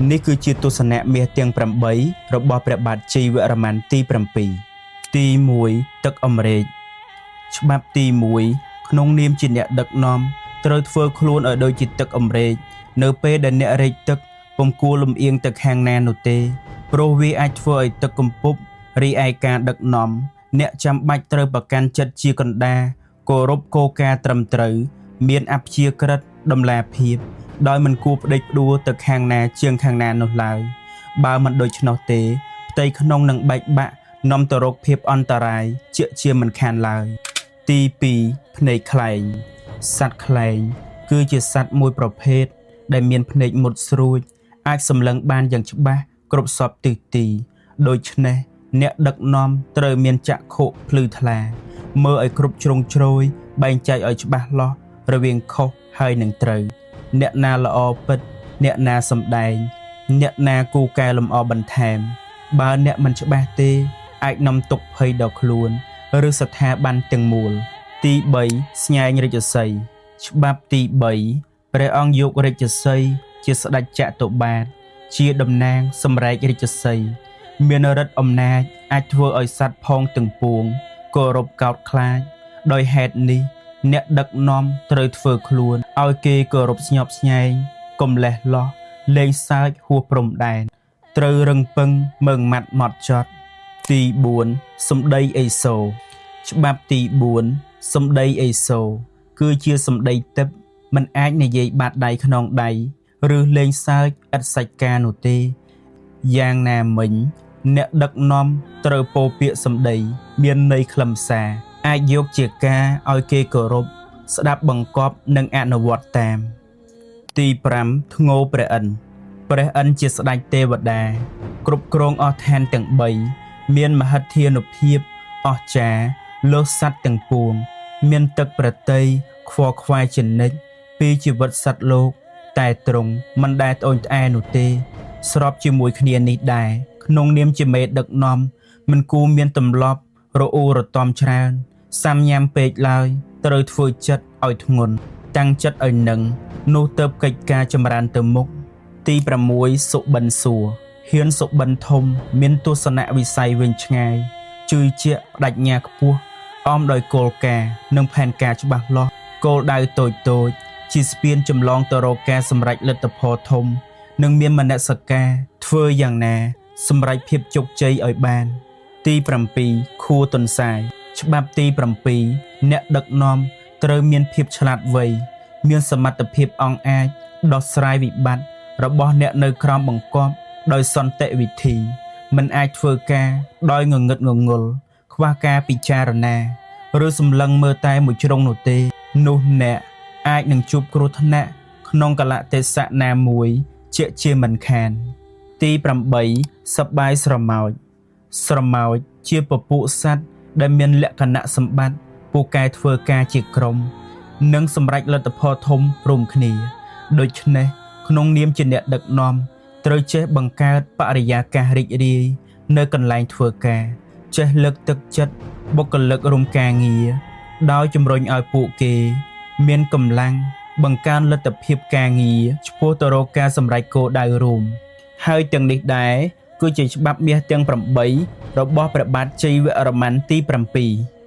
នេះគឺជាទស្សនៈមាសទាំង8របស់ព្រះបាទជ័យវរ្ម័នទី7ទី1ទឹកអម្រែកច្បាប់ទី1ក្នុងនាមជាអ្នកដឹកនាំត្រូវធ្វើខ្លួនឲ្យដូចជាទឹកអម្រែកនៅពេលដែលអ្នករែកទឹកពុំគួរលំអៀងទៅខាងណានោះទេព្រោះវាអាចធ្វើឲ្យទឹកកំពប់រីឯការដឹកនាំអ្នកចាំបាច់ត្រូវប្រកាន់ចិត្តជាកណ្ដាលគោរពគោលការណ៍ត្រឹមត្រូវមានអព្យាក្រឹតតម្លាភាពដោយមិនគួរផ្ដេកផ្ដួលទៅខាងណាជាងខាងណានោះឡើយបើមិនដូច្នោះទេផ្ទៃក្នុងនឹងបែកបាក់នាំទៅរកភាពអន្តរាយជាមិនខានឡើយទី2ភ្នែកខ្លែងសត្វខ្លែងគឺជាសត្វមួយប្រភេទដែលមានភ្នែកមុតស្រួចអាចសម្លឹងបានយ៉ាងច្បាស់គ្រប់សពទិសទីដូច្នេះអ្នកដឹកនាំត្រូវមានចក្ខុភ្លឺថ្លាមើលឲ្យគ្រប់ជ្រុងជ្រោយបែងចែកឲ្យច្បាស់លាស់រវាងខុសហើយនឹងត្រូវអ្នកណាល្អពិតអ្នកណាសម្ដែងអ្នកណាគូកែលម្អបន្ថែមបើអ្នកមិនច្បាស់ទេអាចនាំទុក្ខភ័យដល់ខ្លួនឬស្ថាប័នទាំងមូលទី3ស្ញែងរាជសីហ៍ច្បាប់ទី3ព្រះអង្គយករាជសីហ៍ជាស្ដេចចតុបាទជាតំណាងសម្រែករាជសីហ៍មានឫទ្ធិអំណាចអាចធ្វើឲ្យសត្វផងទាំងពួងគោរពកោតខ្លាចដោយហេតុនេះអ្នកដឹកនាំត្រូវធ្វើខ្លួនឲ្យគេគោរពស្ញប់ស្ញែងកុំលេះលោះលេងសើចហួសព្រំដែនត្រូវរឹងពឹងមើងម៉ាត់ម៉ត់ចត់ទី4សម្ដីអេសូរច្បាប់ទី4សម្ដីអេសូរគឺជាសម្ដីទឹកមិនអាចនិយាយបាត់ដៃខ្នងដៃឬលេងសើចឥតសាច់ការនោះទេយ៉ាងណាមិញអ្នកដឹកនាំត្រូវពោលពាក្យសម្ដីមានន័យខ្លឹមសារអាចយកជាការឲ្យគេគោរពស្ដាប់បង្គាប់និងអនុវត្តតាមទី5ធ្ងោព្រះឥន្ទព្រះឥន្ទជាស្ដេចទេវតាគ្រប់គ្រងអស់ឋានទាំង3មានមហិទ្ធានុភាពអស្ចារ្យលើសសត្វទាំងពួងមានទឹកប្រតីខ្វល់ខ្វាយជានិច្ចពីជីវិតសត្វលោកតែទ្រង់មិនដែលត្អូញត្អែនោះទេស្របជាមួយគ្នានេះដែរក្នុងនាមជាមេដឹកនាំមិនគួរមានទម្លាប់រអ៊ូរទាំច្រើនសាំញ៉ាំពេកឡើយត្រូវធ្វើចិត្តឲ្យធ្ងន់តាំងចិត្តឲ្យនឹងនោះទៅកិច្ចការចម្រើនទៅមុខទី6សុបិនសួរហ៊ានសុបិនធំមានទស្សនៈវិស័យវែងឆ្ងាយជឿជាក់បដិញ្ញាខ្ពស់អមដោយគោលការណ៍និងផែនការច្បាស់លាស់គោលដៅតូចជាស្ពានចម្លងទៅរកការសម្រេចលទ្ធផលធំនិងមានមនសិការធ្វើយ៉ាងណាសម្រេចភាពជោគជ័យឲ្យបានទី7ខួរទុនសាយច្បាប់ទី7អ្នកដឹកនាំត្រូវមានភាពឆ្លាតវៃមានសមត្ថភាពអង់អាចដោះស្រាយវិបត្តិរបស់អ្នកនៅក្រោមបង្គាប់ដោយសន្តិវិធីមិនអាចធ្វើការដោយងងឹតងងុលខ្វះការពិចារណាឬសម្លឹងមើលតែមួយជ្រុងនោះទេនោះអ្នកអាចនឹងជួបគ្រោះថ្នាក់ក្នុងកលៈទេសៈណាមួយជាមិនខានទី8សប្បាយស្រមោចស្រមោចជាពពួកសត្វដែលមានលក្ខណៈសម្បត្តិពូកែធ្វើការជាក្រុមនិងសម្រេចលទ្ធផលធំរួមគ្នាដូច្នេះក្នុងនាមជាអ្នកដឹកនាំត្រូវចេះបង្កើតបរិយាកាសរីករាយនៅកន្លែងធ្វើការចេះលើកទឹកចិត្តបុគ្គលិករួមការងារដោយជំរុញឲ្យពួកគេមានកម្លាំងបង្កើនលទ្ធភាពការងារឆ្ពោះទៅរកការសម្រេចគោលដៅរួមហើយទាំងនេះដែរគឺជាច្បាប់មាសទាំង8របស់ព្រះបាទជ័យវរ្ម័នទី7